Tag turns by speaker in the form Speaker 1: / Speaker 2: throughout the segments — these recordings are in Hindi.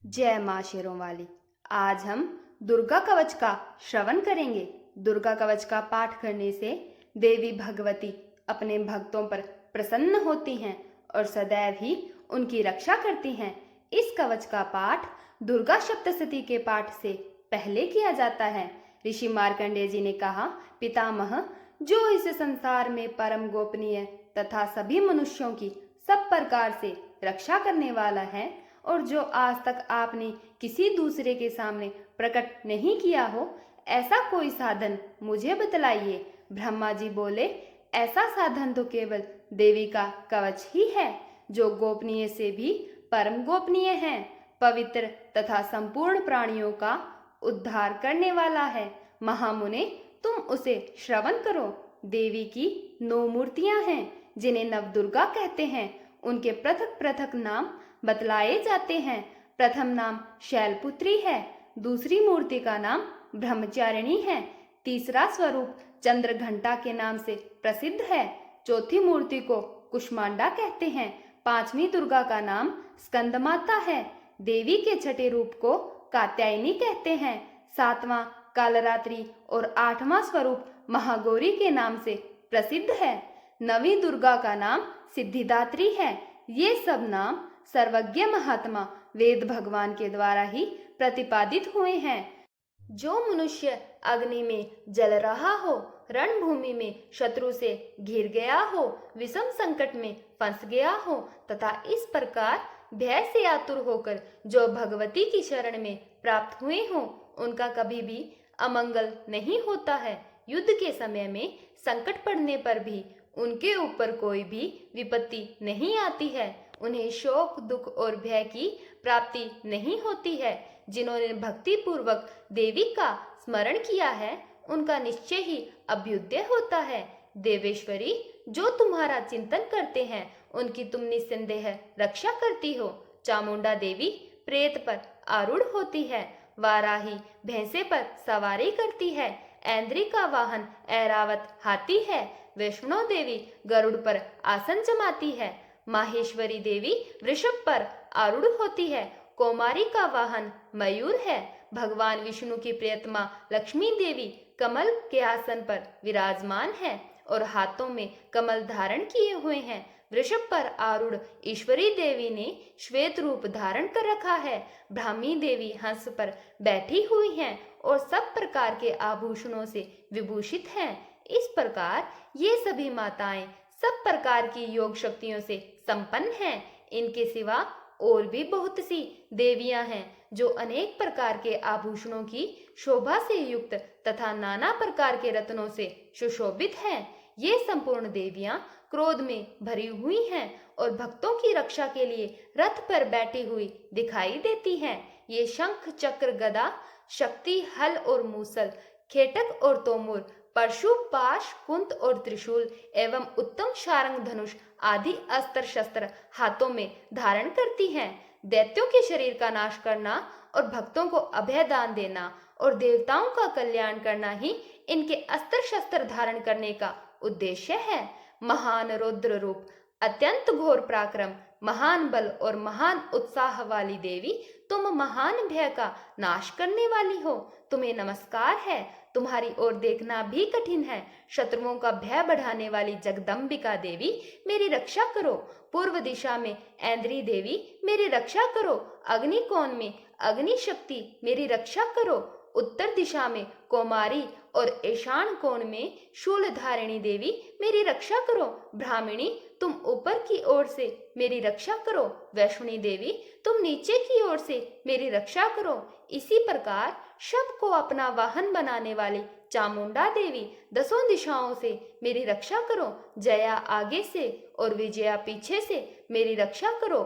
Speaker 1: जय माँ शेरों वाली। आज हम दुर्गा कवच का श्रवण करेंगे। दुर्गा कवच का पाठ करने से देवी भगवती अपने भक्तों पर प्रसन्न होती हैं और सदैव ही उनकी रक्षा करती हैं। इस कवच का पाठ दुर्गा सप्तशती के पाठ से पहले किया जाता है। ऋषि मार्कंडेय जी ने कहा, पितामह, जो इस संसार में परम गोपनीय तथा सभी मनुष्यों की सब प्रकार से रक्षा करने वाला है और जो आज तक आपने किसी दूसरे के सामने प्रकट नहीं किया हो, ऐसा कोई साधन मुझे बतलाइए। ब्रह्मा जी बोले, ऐसा साधन तो केवल देवी का कवच ही है, जो गोपनीय से भी परम गोपनीय है, पवित्र तथा संपूर्ण प्राणियों का उद्धार करने वाला है। महामुने, तुम उसे श्रवण करो। देवी की 9 मूर्तियां हैं, जिन्हें नवदुर्गा कहते हैं। उनके पृथक पृथक नाम बतलाए जाते हैं। प्रथम नाम शैलपुत्री है, दूसरी मूर्ति का नाम ब्रह्मचारिणी है, तीसरा स्वरूप चंद्रघंटा के नाम से प्रसिद्ध है, चौथी मूर्ति को कुष्मांडा कहते हैं, पांचवी दुर्गा का नाम स्कंदमाता है, देवी के छठे रूप को कात्यायनी कहते हैं, सातवां कालरात्रि और आठवां स्वरूप महागौरी के नाम से प्रसिद्ध है, नवीं दुर्गा का नाम सिद्धिदात्री है। ये सब नाम सर्वज्ञ महात्मा वेद भगवान के द्वारा ही प्रतिपादित हुए हैं। जो मनुष्य अग्नि में जल रहा हो, रणभूमि में शत्रु से घिर गया हो, विषम संकट में फंस गया हो तथा इस प्रकार भय से आतुर होकर जो भगवती की शरण में प्राप्त हुए हों, उनका कभी भी अमंगल नहीं होता है। युद्ध के समय में संकट पड़ने पर भी उनके ऊपर कोई भी विपत्ति नहीं आती है। उन्हें शोक, दुख और भय की प्राप्ति नहीं होती है। जिन्होंने भक्ति पूर्वक देवी का स्मरण किया है, उनका निश्चय ही अभ्युदय होता है। देवेश्वरी, जो तुम्हारा चिंतन करते हैं, उनकी तुम निस्संदेह रक्षा करती हो। चामुंडा देवी प्रेत पर आरूढ़ होती है, वाराही भैंसे पर सवारी करती है, ऐन्द्री का वाहन ऐरावत हाथी है, वैष्णो देवी गरुड़ पर आसन जमाती है, माहेश्वरी देवी वृषभ पर आरूढ़ होती है, कौमारी का वाहन मयूर है, भगवान विष्णु की प्रियतमा लक्ष्मी देवी कमल के आसन पर विराजमान है और हाथों में कमल धारण किए हुए हैं। वृषभ पर आरूढ़ ईश्वरी देवी ने श्वेत रूप धारण कर रखा है। ब्राह्मी देवी हंस पर बैठी हुई हैं और सब प्रकार के आभूषणों से विभूषित हैं। इस प्रकार ये सभी माताएं सब प्रकार की योग शक्तियों से संपन्न हैं। इनके सिवा और भी बहुत सी देवियां हैं, जो अनेक प्रकार के आभूषणों की शोभा से युक्त तथा नाना प्रकार के रत्नों से सुशोभित हैं। ये संपूर्ण देवियां क्रोध में भरी हुई हैं और भक्तों की रक्षा के लिए रथ पर बैठी हुई दिखाई देती हैं। ये शंख, चक्र, गदा, शक्ति, हल और मूसल, खेटक और तोमर, परशु, पाश, कुंत और त्रिशूल एवं उत्तम शारंग, धनुष आदि अस्त्र शस्त्र हाथों में धारण करती हैं। दैत्यों के शरीर का नाश करना और भक्तों को अभय दान देना और देवताओं का कल्याण करना ही इनके अस्त्र शस्त्र धारण करने का उद्देश्य है। महान रौद्र रूप, अत्यंत घोर पराक्रम, महान बल और महान उत्साह वाली देवी, तुम महान भय का नाश करने वाली हो। तुम्हें नमस्कार है। तुम्हारी ओर देखना भी कठिन है। शत्रुओं का भय बढ़ाने वाली जगदम्बिका देवी, मेरी रक्षा करो। पूर्व दिशा में ऐन्द्री देवी, मेरी रक्षा करो। अग्निकोण में अग्नि शक्ति, मेरी रक्षा करो। उत्तर दिशा में कौमारी और ईशान कोण में शूलधारिणी देवी, मेरी रक्षा करो। ब्राह्मणी, तुम ऊपर की ओर से मेरी रक्षा करो। वैष्णवी देवी, तुम नीचे की ओर से मेरी रक्षा करो। इसी प्रकार सबको अपना वाहन बनाने वाली चामुंडा देवी, 10 दिशाओं से मेरी रक्षा करो। जया आगे से और विजया पीछे से मेरी रक्षा करो।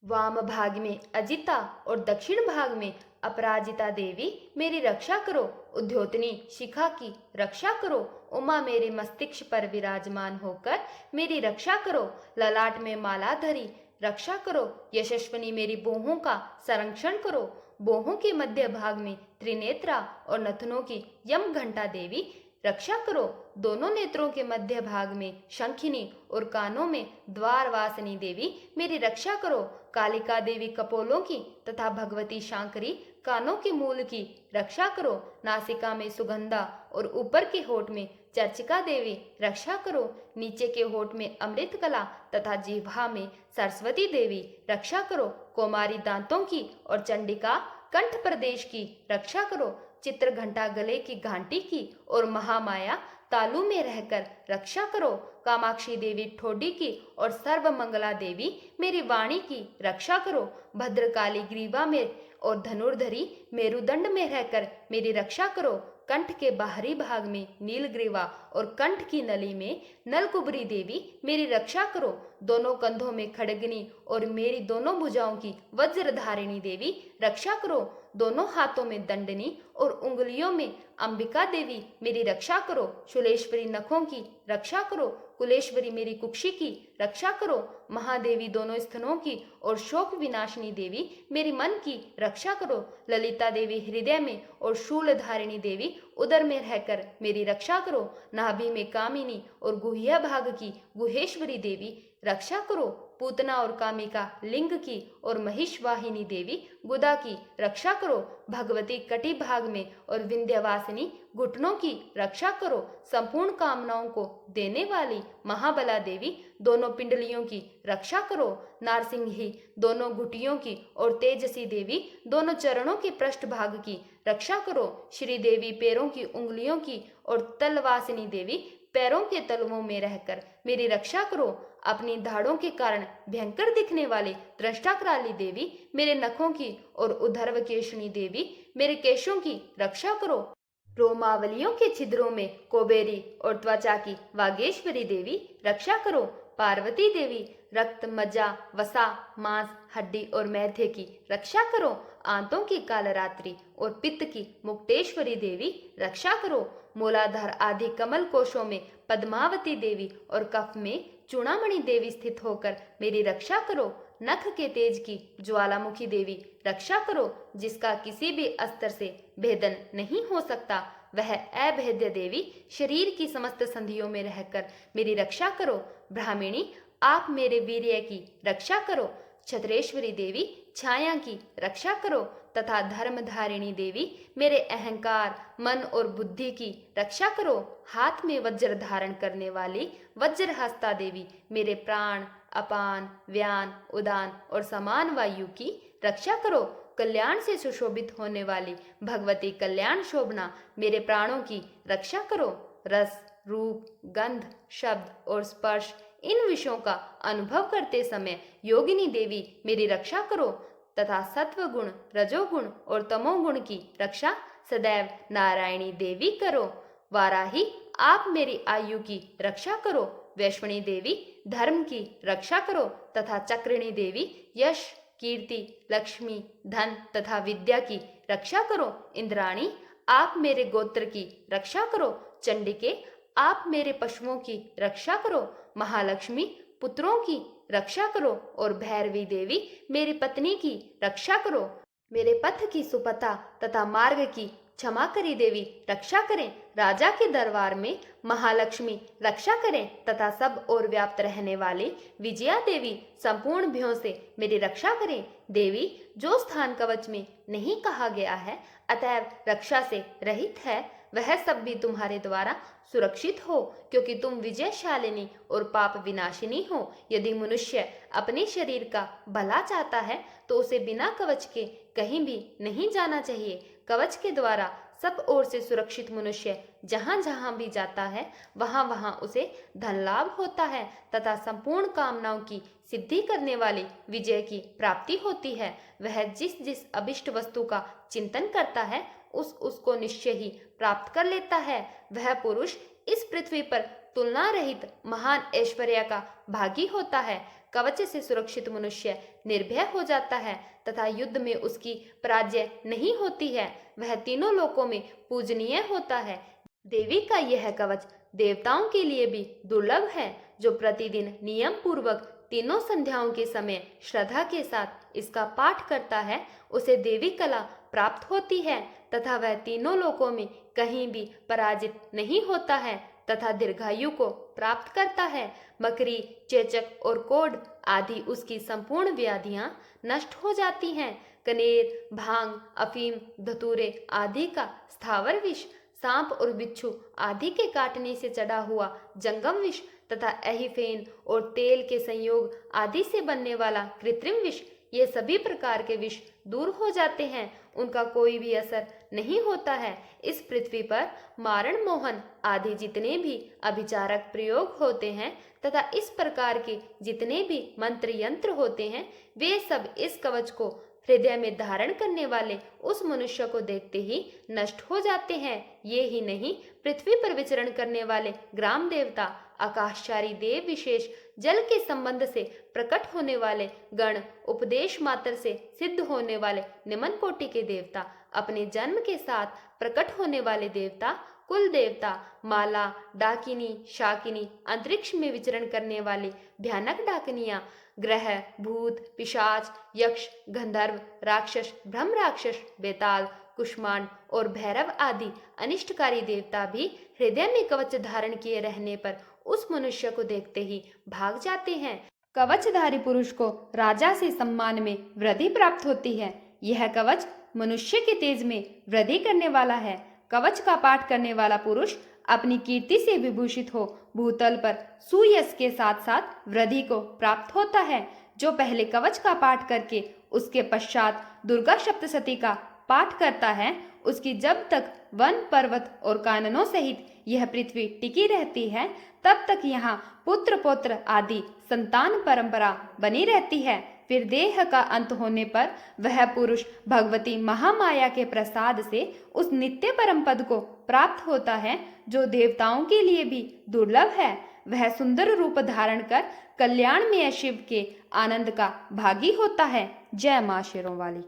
Speaker 1: वाम भाग में अजिता और दक्षिण भाग में अपराजिता देवी, मेरी रक्षा करो। उद्योतनी शिखा की रक्षा करो। उमा, मेरे मस्तिष्क पर विराजमान होकर मेरी रक्षा करो। ललाट में माला धरी रक्षा करो। यशस्विनी, मेरी बाहों का संरक्षण करो। बाहों के मध्य भाग में त्रिनेत्रा और नथनों की यम घंटा देवी, रक्षा करो। दोनों नेत्रों के मध्य भाग में शंखिनी और कानों में द्वारवासिनी देवी, मेरी रक्षा करो। कालिका देवी कपोलों की तथा भगवती शांकरी कानों के मूल की रक्षा करो। नासिका में सुगंधा और ऊपर के होठ में चर्चिका देवी रक्षा करो। नीचे के होठ में अमृत कला तथा जिह्वा में सरस्वती देवी रक्षा करो। कोमारी दांतों की और चंडिका कंठ प्रदेश की रक्षा करो। चित्र घंटा गले की घंटी की और महामाया तालु में रहकर रक्षा करो। कामाक्षी देवी ठोडी की और सर्वमंगला देवी मेरी वाणी की रक्षा करो। भद्रकाली ग्रीवा में और धनुर्धरी मेरुदंड में रहकर मेरी रक्षा करो। कंठ के बाहरी भाग में नीलग्रीवा और कंठ की नली में नलकुबरी देवी मेरी रक्षा करो। दोनों कंधों में खड़गनी और मेरी दोनों भुजाओं की वज्रधारिणी देवी रक्षा करो। दोनों हाथों में दंडनी और उंगलियों में अंबिका देवी मेरी रक्षा करो। शूलेश्वरी नखों की रक्षा करो। कुलेश्वरी मेरी कुक्षी की रक्षा करो। महादेवी दोनों स्तनों की और शोक विनाशिनी देवी मेरी मन की रक्षा करो। ललिता देवी हृदय में और शूलधारिणी देवी उदर में रहकर मेरी रक्षा करो। नाभि में कामिनी और गुह्य भाग की गुहेश्वरी देवी रक्षा करो। पूतना और कामिका लिंग की और महिषवाहिनी देवी गुदा की रक्षा करो। भगवती कटी भाग में और विंध्यवासिनी घुटनों की रक्षा करो। संपूर्ण कामनाओं को देने वाली महाबला देवी दोनों पिंडलियों की रक्षा करो। नारसिंही दोनों घुटियों की और तेजसी देवी दोनों चरणों के पृष्ठभाग की रक्षा करो। श्री देवी पैरों की उंगलियों की और तलवासिनी देवी पैरों के तलवों में रहकर मेरी रक्षा करो। अपनी धाड़ों के कारण भयंकर दिखने वाली दृष्टाक्राली देवी मेरे नखों की और उद्धर्व केशनी देवी मेरे केशों की रक्षा करो। रोमावलियों के छिद्रों में कोबेरी और त्वचा की वागेश्वरी देवी रक्षा करो। पार्वती देवी रक्त मज्जा वसा मांस हड्डी और मैथे की रक्षा करो। आंतों की कालरात्रि और पित्त की मुक्तेश्वरी देवी रक्षा करो। मूलाधार आदि कमल कोशों में पद्मावती देवी और कफ में चूड़ामणि देवी स्थित होकर मेरी रक्षा करो। नख के तेज की ज्वालामुखी देवी रक्षा करो। जिसका किसी भी अस्त्र से भेदन नहीं हो सकता, वह अभेद्य देवी शरीर की समस्त संधियों में रहकर मेरी रक्षा करो। ब्राह्मणी आप मेरे वीर्य की रक्षा करो। छत्रेश्वरी देवी छाया की रक्षा करो तथा धर्मधारिणी देवी मेरे अहंकार मन और बुद्धि की रक्षा करो। हाथ में वज्र धारण करने वाली वज्रहस्ता देवी मेरे प्राण अपान व्यान उदान और समान वायु की रक्षा करो। कल्याण से सुशोभित होने वाली भगवती कल्याण शोभना मेरे प्राणों की रक्षा करो। रस रूप गंध शब्द और स्पर्श इन विषयों का अनुभव करते समय योगिनी देवी मेरी रक्षा करो तथा सत्व गुण रजोगुण और तमोगुण की रक्षा सदैव नारायणी देवी करो। वाराही आप मेरी आयु की रक्षा करो। वैष्णवी देवी धर्म की रक्षा करो तथा चक्रिणी देवी यश कीर्ति लक्ष्मी धन तथा विद्या की रक्षा करो। इंद्राणी आप मेरे गोत्र की रक्षा करो। चंडिके आप मेरे पशुओं की रक्षा करो। महालक्ष्मी पुत्रों की रक्षा करो और भैरवी देवी मेरी पत्नी की रक्षा करो। मेरे पथ की सुपथा तथा मार्ग की क्षमा करी देवी रक्षा करें। राजा के दरबार में महालक्ष्मी रक्षा करें तथा सब ओर व्याप्त रहने वाली विजया देवी संपूर्ण भयों से मेरी रक्षा करें। देवी जो स्थान कवच में नहीं कहा गया है अतएव रक्षा से रहित है, वह सब भी तुम्हारे द्वारा सुरक्षित हो, क्योंकि तुम विजयशालिनी और पाप विनाशिनी हो। यदि मनुष्य अपने शरीर का भला चाहता है तो उसे बिना कवच के कहीं भी नहीं जाना चाहिए। कवच के द्वारा सब ओर से सुरक्षित मनुष्य जहां जहां भी जाता है वहां वहां उसे धन लाभ होता है तथा संपूर्ण कामनाओं की सिद्धि करने वाली विजय की प्राप्ति होती है। वह जिस जिस अभिष्ट वस्तु का चिंतन करता है उसको निश्चय ही प्राप्त कर लेता है। वह पुरुष इस पृथ्वी पर तुलना रहित महान ऐश्वर्य का भागी होता है। कवच से सुरक्षित मनुष्य निर्भय हो जाता है तथा युद्ध में उसकी पराजय नहीं होती है। वह तीनों लोकों में पूजनीय होता है। देवी का यह कवच देवताओं के लिए भी दुर्लभ है। जो प्रतिदिन नियम पूर्वक तीनों संध्याओं के समय श्रद्धा के साथ इसका पाठ करता है उसे देवी कला प्राप्त होती है तथा वह तीनों लोकों में कहीं भी पराजित नहीं होता है। तथा दीर्घायु को प्राप्त करता है। मकरी, चेचक और कोढ़ आदि उसकी संपूर्ण व्याधियां नष्ट हो जाती हैं। कनेर, भांग, अफीम, धतूरे आदि का स्थावर विष, सांप और बिच्छू आदि के काटने से चढ़ा हुआ जंगम विष तथा एहिफेन और तेल के संयोग आदि से बनने वाला कृत्रिम विष, ये सभी प्रकार के विष दूर हो जाते हैं, उनका कोई भी असर नहीं होता है। इस पृथ्वी पर मारण, मोहन आदि जितने भी अभिचारक प्रयोग होते हैं तथा इस प्रकार के जितने भी मंत्र यंत्र होते हैं, वे सब इस कवच को हृदय में धारण करने वाले उस मनुष्य को देखते ही नष्ट हो जाते हैं। ये ही नहीं, पृथ्वी पर विचरण करने वाले ग्राम देवता, आकाशचारी देव विशेष, जल के संबंध से प्रकट होने वाले गण, उपदेश मात्र से सिद्ध होने वाले निम्न कोटि के देवता, अपने जन्म के साथ प्रकट होने वाले देवता, कुल देवता, माला, डाकिनी, शाकिनी, अंतरिक्ष में विचरण करने वाले भयानक डाकिनियां, ग्रह, भूत, पिशाच, यक्ष, गंधर्व, राक्षस, ब्रह्म राक्षस, बेताल, कुष्मांड और भैरव आदि अनिष्टकारी देवता भी हृदय में कवच धारण किए रहने पर उस मनुष्य को देखते ही भाग जाते हैं। कवचधारी पुरुष को राजा से सम्मान में वृद्धि प्राप्त होती है। यह कवच मनुष्य के तेज में वृद्धि करने वाला है। कवच का पाठ करने वाला पुरुष अपनी कीर्ति से विभूषित हो भूतल पर सुयश के साथ साथ वृद्धि को प्राप्त होता है। जो पहले कवच का पाठ करके उसके पश्चात दुर्गा सप्तशती का पाठ करता है, उसकी जब तक वन, पर्वत और काननों सहित यह पृथ्वी टिकी रहती है, तब तक यहाँ पुत्र पौत्र आदि संतान परंपरा बनी रहती है। फिर देह का अंत होने पर वह पुरुष भगवती महामाया के प्रसाद से उस नित्य परम पद को प्राप्त होता है, जो देवताओं के लिए भी दुर्लभ है। वह सुंदर रूप धारण कर कल्याण में शिव के आनंद का भागी होता है। जय मां शेरों वाली।